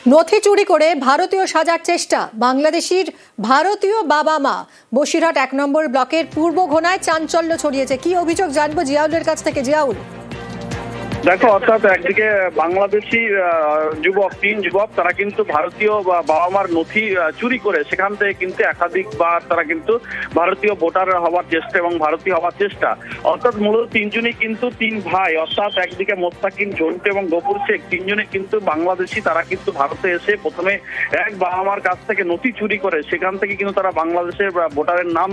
নথি চুরি করে ভারতীয় সাজার চেষ্টা, বাংলাদেশির ভারতীয় বাবা মা। বসিরহাট ১ নম্বর ব্লকের পূর্ব ঘোনায় চাঞ্চল্য ছড়িয়েছে। কি অভিযোগ জানবো জিয়াউলের কাছ থেকে। জিয়াউল, দেখো, অর্থাৎ একদিকে বাংলাদেশি তিন যুবক তারা কিন্তু ভারতীয় বাবা মার নথি চুরি করে সেখান থেকে কিন্তু একাধিকবার তারা কিন্তু ভারতীয় ভোটার হওয়ার চেষ্টা এবং ভারতীয় হওয়ার চেষ্টা, অর্থাৎ মূলত তিনজনই কিন্তু তিন ভাই, অর্থাৎ একদিকে মোস্তাকিম, ঝন্টু এবং গফুর শেখ, তিনজনে কিন্তু বাংলাদেশি। তারা কিন্তু ভারতে এসে প্রথমে এক বাবা মার কাছ থেকে নথি চুরি করে সেখান থেকে কিন্তু তারা বাংলাদেশের ভোটারের নাম,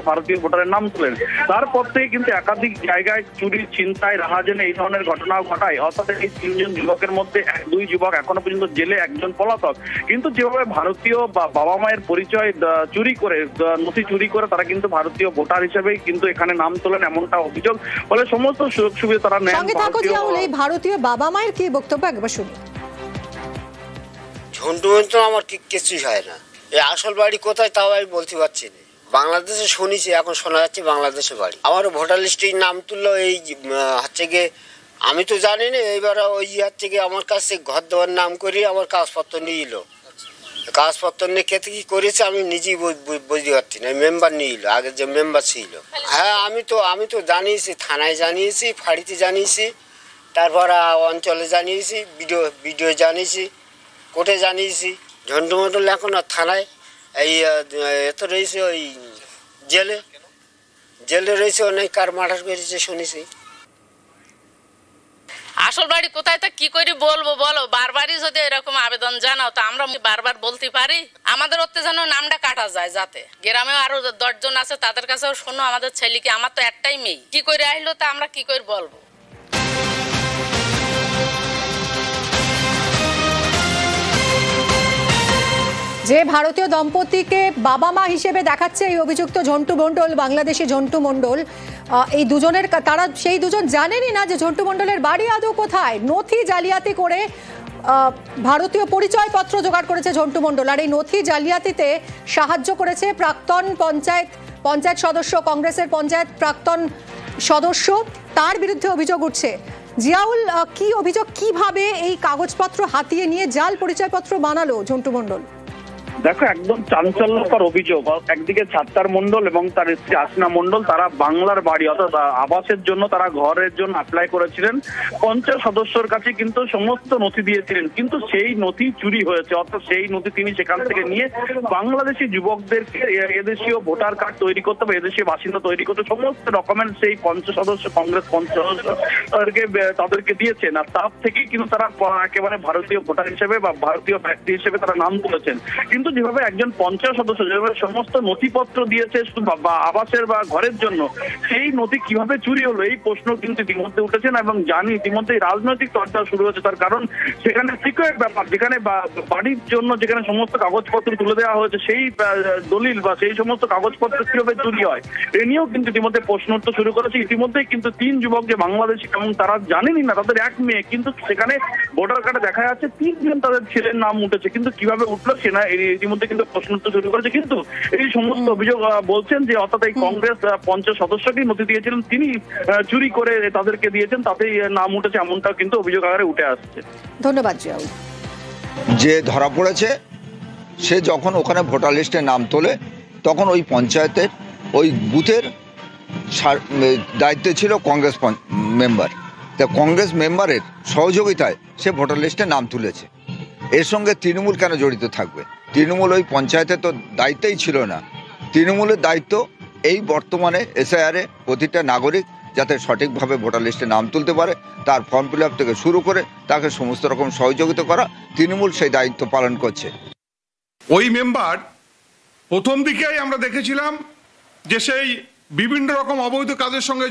ভারতীয় ভোটারের নাম তোলেন। তারপর থেকে কিন্তু একাধিক জায়গায় চুরি, ছিনতাই, রাহাজানি এই ধরনের ঘটনাও ঘটায়। অর্থাৎ এই তিনজন যুবকের মধ্যে দুই যুবক এখনো পর্যন্ত জেলে, একজন পলাতক। কিন্তু যেভাবে ভারতীয় বাবা মায়ের পরিচয় চুরি করে, নথি চুরি করে তারা কিন্তু ভারতীয় ভোটার হিসেবে কিন্তু এখানে নাম তোলেন, এমনটা অভিযোগ। ফলে সমস্ত সুযোগ সুবিধা তারা নেন। এই ভারতীয় বাবা মায়ের কি বক্তব্য একবার শুনি। ঝন্টু তো আমার কিছুই হয় না। এই আসল বাড়ি কোথায় তাও আমি বলতে পারছি না। বাংলাদেশে শুনেছি, এখন শোনা যাচ্ছে বাংলাদেশে বাড়ি। আমারও ভোটার লিস্টে নাম তুললো। এই হচ্ছে গিয়ে আমি তো জানি না, এইবার ওই হচ্ছে গিয়ে আমার কাছে ঘর দেওয়ার নাম করি আমার কাগজপত্র নিয়ে এলো। কাগজপত্র নিয়ে কেতে কি করেছে আমি নিজেই বুঝতে পারছি না। মেম্বার নিয়ে এলো, আগে যে মেম্বার ছিল। হ্যাঁ, আমি তো জানিয়েছি, থানায় জানিয়েছি, ফাঁড়িতে জানিয়েছি, তারপর অঞ্চলে জানিয়েছি, ভিডিও জানিয়েছি, কোর্টে জানিয়েছি। ঝন্টু মন্ডল এখন থানায় এই এত রয়েছে, ওই জেলে রয়েছে। অনেক কার মার্ডার করেছে শুনেছি। আসল বাড়ি কোথায় তা কি করে বলবো বলো? বারবারই যদি এরকম আবেদন জানাও তা আমরা বারবার বলতে পারি। আমাদের ওতে যেন নামটা কাটা যায়, যাতে গ্রামেও আরো ১০ জন আছে তাদের কাছেও শোনো আমাদের ছেলেকে। আমার তো একটাই মেয়ে, কি করে আসলো তা আমরা কি করে বলবো? যে ভারতীয় দম্পতিকে বাবা মা হিসেবে দেখাচ্ছে এই অভিযুক্ত ঝন্টু মন্ডল, বাংলাদেশি ঝন্টু মন্ডল, এই দুজনের তারা সেই দুজন জানেনই না যে ঝন্টু মন্ডলের বাড়ি আদৌ কোথায়। নথি জালিয়াতি করে ভারতীয় পরিচয়পত্র জোগাড় করেছে ঝন্টু মন্ডল। আর এই নথি জালিয়াতিতে সাহায্য করেছে প্রাক্তন পঞ্চায়েত সদস্য, কংগ্রেসের পঞ্চায়েত প্রাক্তন সদস্য। তার বিরুদ্ধে অভিযোগ উঠছে। জিয়াউল, কি অভিযোগ, কিভাবে এই কাগজপত্র হাতিয়ে নিয়ে জাল পরিচয়পত্র বানালো ঝন্টু মন্ডল? দেখো, একদম চাঞ্চল্যকর অভিযোগ। একদিকে ছাত্তার মন্ডল এবং তার স্ত্রী আসনা মন্ডল, তারা বাংলার বাড়ি অর্থাৎ আবাসের জন্য তারা ঘরের জন্য অ্যাপ্লাই করেছিলেন। পঞ্চায়েত সদস্যর কাছে কিন্তু সমস্ত নথি দিয়েছিলেন, কিন্তু সেই নথি চুরি হয়েছে। অর্থাৎ সেই নথি তিনি সেখান থেকে নিয়ে বাংলাদেশি যুবকদেরকে এদেশীয় ভোটার কার্ড তৈরি করতে বা এদেশীয় বাসিন্দা তৈরি করতে সমস্ত ডকুমেন্ট সেই পঞ্চায়েত সদস্য, কংগ্রেস পঞ্চায়েত সদস্যকে তাদেরকে দিয়েছেন। আর তার থেকেই কিন্তু তারা একেবারে ভারতীয় ভোটার হিসেবে বা ভারতীয় ব্যক্তি হিসেবে তারা নাম তুলেছেন। কিন্তু যেভাবে একজন পঞ্চায়েত সদস্য যেভাবে সমস্ত নথিপত্র দিয়েছে শুধু আবাসের বা ঘরের জন্য, সেই নথি কিভাবে চুরি হলো এই প্রশ্ন কিন্তু ইতিমধ্যে উঠেছেন। এবং জানি ইতিমধ্যে রাজনৈতিক চর্চা শুরু হয়েছে, তার কারণ সেখানে সিক্রেট ব্যাপার, যেখানে বাড়ির জন্য যেখানে সমস্ত কাগজপত্র তুলে দেওয়া হয়েছে, সেই দলিল বা সেই সমস্ত কাগজপত্র কিভাবে চুরি হয় এ নিয়েও কিন্তু ইতিমধ্যে প্রশ্ন উঠতে শুরু করেছে। ইতিমধ্যেই কিন্তু তিন যুবক যে বাংলাদেশি এবং তারা জানেনই না, তাদের এক মেয়ে, কিন্তু সেখানে ভোটার কার্ডে দেখা যাচ্ছে ৩ জন তাদের ছেলের নাম উঠেছে। কিন্তু কিভাবে উঠলো সেনা ইতিমধ্যে কিন্তু প্রশ্ন উঠতে শুরু করেছে। কিন্তু এই সমস্ত অভিযোগ বলছেন যে অর্থাৎ এই কংগ্রেস পঞ্চায়েত সদস্যকেই নথি দিয়েছিলেন, তিনি চুরি করে তাদেরকে দিয়েছেন, তাতেই নাম উঠেছে, এমনটাও কিন্তু অভিযোগ আকারে উঠে আসছে। ধন্যবাদ জিয়াউল। যে ধরা পড়েছে সে যখন ওখানে ভোটার লিস্টে নাম তোলে তখন ওই পঞ্চায়েতের ওই বুথের দায়িত্বে ছিল কংগ্রেস মেম্বার। তা কংগ্রেস মেম্বারের সহযোগিতায় সে ভোটার লিস্টে নাম তুলেছে। এর সঙ্গে তৃণমূল কেন জড়িত থাকবে? তৃণমূল ওই পঞ্চায়েতে তো দায়িত্বেই ছিল না। তৃণমূলের দায়িত্ব এই বর্তমানে এসআইআরে প্রতিটা নাগরিক যাতে সঠিকভাবে ভোটার লিস্টে নাম তুলতে পারে, তার ফর্ম ফিল আপ থেকে শুরু করে তাকে সমস্ত রকম সহযোগিতা করা, তৃণমূল সেই দায়িত্ব পালন করছে। ওই মেম্বার প্রথম দিকেই আমরা দেখেছিলাম যে সেই বিভিন্ন রকম অবৈধ কাজের সঙ্গে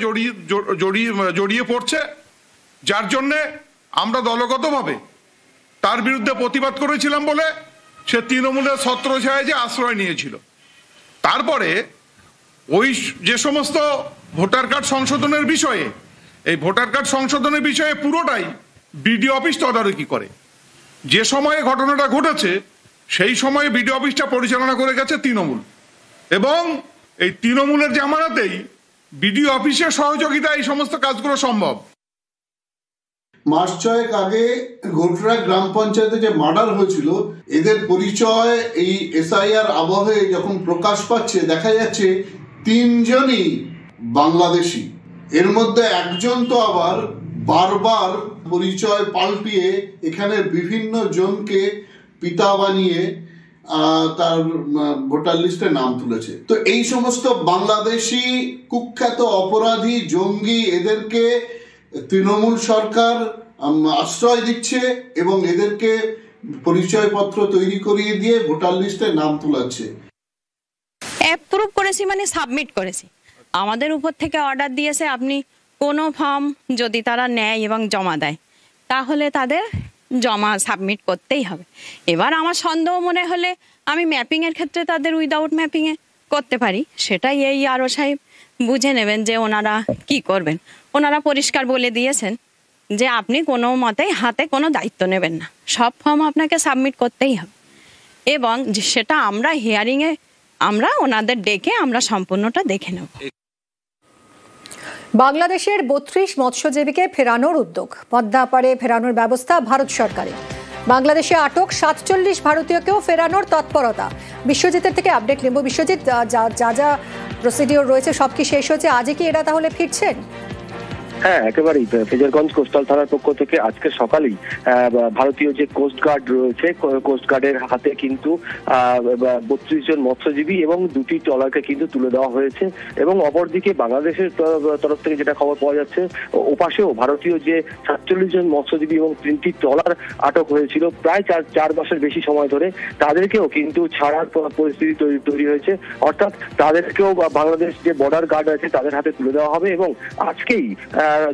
জড়িয়ে পড়ছে, যার জন্যে আমরা দলগতভাবে তার বিরুদ্ধে প্রতিবাদ করেছিলাম বলে সে তৃণমূলের ছত্রছায়ায় যে আশ্রয় নিয়েছিল। তারপরে ওই যে সমস্ত ভোটার কার্ড সংশোধনের বিষয়ে, এই ভোটার কার্ড সংশোধনের বিষয়ে পুরোটাই বিডিও অফিস তদারকি করে। যে সময়ে ঘটনাটা ঘটেছে সেই সময়ে বিডিও অফিসটা পরিচালনা করে গেছে তৃণমূল, এবং এই তৃণমূলের জামানাতেই বিডিও অফিসের সহযোগিতা এই সমস্ত কাজগুলো সম্ভব। মাস 6 আগে ঘোটরা গ্রাম পঞ্চায়েতে যে মার্ডার হয়েছিল, এদের পরিচয় এই এসআইআর আবহে যখন প্রকাশ পাচ্ছে, দেখা যাচ্ছে 3 জনই বাংলাদেশি। এর মধ্যে একজন তো আবার বারবার পরিচয় পাল্টিয়ে এখানে বিভিন্ন জনকে পিতা বানিয়ে তার ভোটার লিস্টে নাম তুলেছে। তো এই সমস্ত বাংলাদেশি কুখ্যাত অপরাধী, জঙ্গি, এদেরকে তৃণমূল সরকার আশ্রয় দিচ্ছে এবং এদেরকে পরিচয়পত্র তৈরি করিয়ে দিয়ে ভোটার লিস্টে নাম তুলাচ্ছে। অ্যাপ্রুভ করেছি মানে সাবমিট করেছি। আমাদের উপর থেকে অর্ডার দিয়েছে আপনি কোনো ফর্ম যদি তারা নেয় এবং জমা দেয় তাহলে তাদের জমা সাবমিট করতেই হবে। এবার আমার সন্দেহ মনে হলে আমি ম্যাপিংয়ের ক্ষেত্রে তাদের উইদাউট ম্যাপিংয়ে করতে পারি, সেটাই এই আরও সাহেব বুঝে নেবেন যে ওনারা কি করবেন। ওনারা পরিষ্কার বলে দিয়েছেন যে আপনি কোনো মতেই হাতে কোনো দায়িত্ব নেবেন না, সব ফর্ম আপনাকে সাবমিট করতেই হবে এবং সেটা আমরা হিয়ারিংয়ে আমরা ওনাদের ডেকে আমরা সম্পূর্ণটা দেখে নেব। বাংলাদেশের 32 মৎস্যজীবীকে ফেরানোর উদ্যোগ, পদ্মা পাড়ে ফেরানোর ব্যবস্থা ভারত সরকারের। বাংলাদেশে আটক 47 ভারতীয়কেও ফেরানোর তৎপরতা। বিশ্বজিতের থেকে আপডেট নেব। বিশ্বজিৎ, যা যা প্রসিডিওর রয়েছে সব কি শেষ হয়েছে? আজকে কি এরা তাহলে ফিরছেন? হ্যাঁ, একেবারেই। ফ্রেজারগঞ্জ কোস্টাল থানার পক্ষ থেকে আজকে সকালেই ভারতীয় যে কোস্ট গার্ড রয়েছে, কোস্ট গার্ডের হাতে কিন্তু 32 জন মৎস্যজীবী এবং 2টি ট্রলারকে কিন্তু তুলে দেওয়া হয়েছে। এবং অপরদিকে বাংলাদেশের তরফ থেকে যেটা খবর পাওয়া যাচ্ছে, ওপাশেও ভারতীয় যে 47 জন মৎস্যজীবী এবং 3টি ট্রলার আটক হয়েছিল প্রায় 4 মাসের বেশি সময় ধরে, তাদেরকেও কিন্তু ছাড়ার পরিস্থিতি তৈরি হয়েছে। অর্থাৎ তাদেরকেও বাংলাদেশ যে বর্ডার গার্ড আছে তাদের হাতে তুলে দেওয়া হবে এবং আজকেই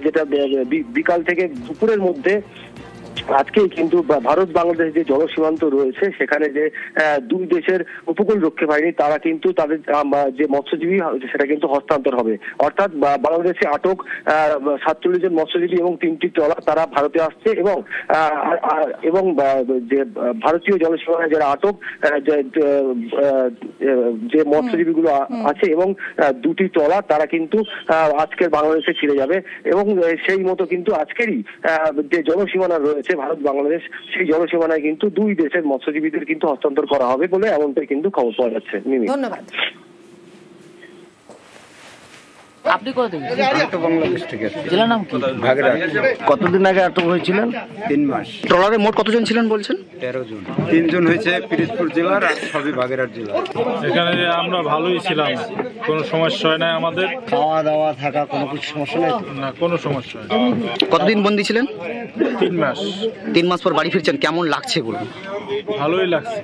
যেটা বিকাল থেকে দুপুরের মধ্যে আজকেই কিন্তু ভারত বাংলাদেশ যে জলসীমান্ত রয়েছে সেখানে যে 2 দেশের উপকূল রক্ষী বাহিনী তারা কিন্তু তাদের যে মৎস্যজীবী সেটা কিন্তু হস্তান্তর হবে। অর্থাৎ বাংলাদেশে আটক 47 জন মৎস্যজীবী এবং 3টি ট্রলার তারা ভারতে আসছে এবং যে ভারতীয় জলসীমায় যারা আটক যে মৎস্যজীবীগুলো আছে এবং 2টি ট্রলার তারা কিন্তু আজকের বাংলাদেশে ফিরে যাবে এবং সেই মতো কিন্তু আজকেরই যে জলসীমানা রয়েছে ভারত বাংলাদেশ, সেই জলসীমানায় কিন্তু 2 দেশের মৎস্যজীবীদের কিন্তু হস্তান্তর করা হবে বলে এমনটাই কিন্তু খবর পাওয়া যাচ্ছে। ধন্যবাদ। আপনি কোথা থেকে? বাংলাদেশ থেকে। জেলার নাম কি? ভাগেরহাট। কতদিন আগে আটক হয়েছিলেন? 3 মাস। ট্রলারে মোট কতজন ছিলেন বলছেন? 13 জন। 3 জন হয়েছে পিরোজপুর জেলার আর সবই ভাগেরহাট জেলা। এখানে আমরা ভালোই ছিলাম, কোনো সমস্যা হয় না আমাদের। খাওয়া দাওয়া থাকা কোনো কিছু সমস্যা নেই? না, কোনো সমস্যা হয় না। কতদিন বন্দী ছিলেন? 3 মাস। 3 মাস পর বাড়ি ফিরছেন, কেমন লাগছে বলুন? ভালোই লাগছে।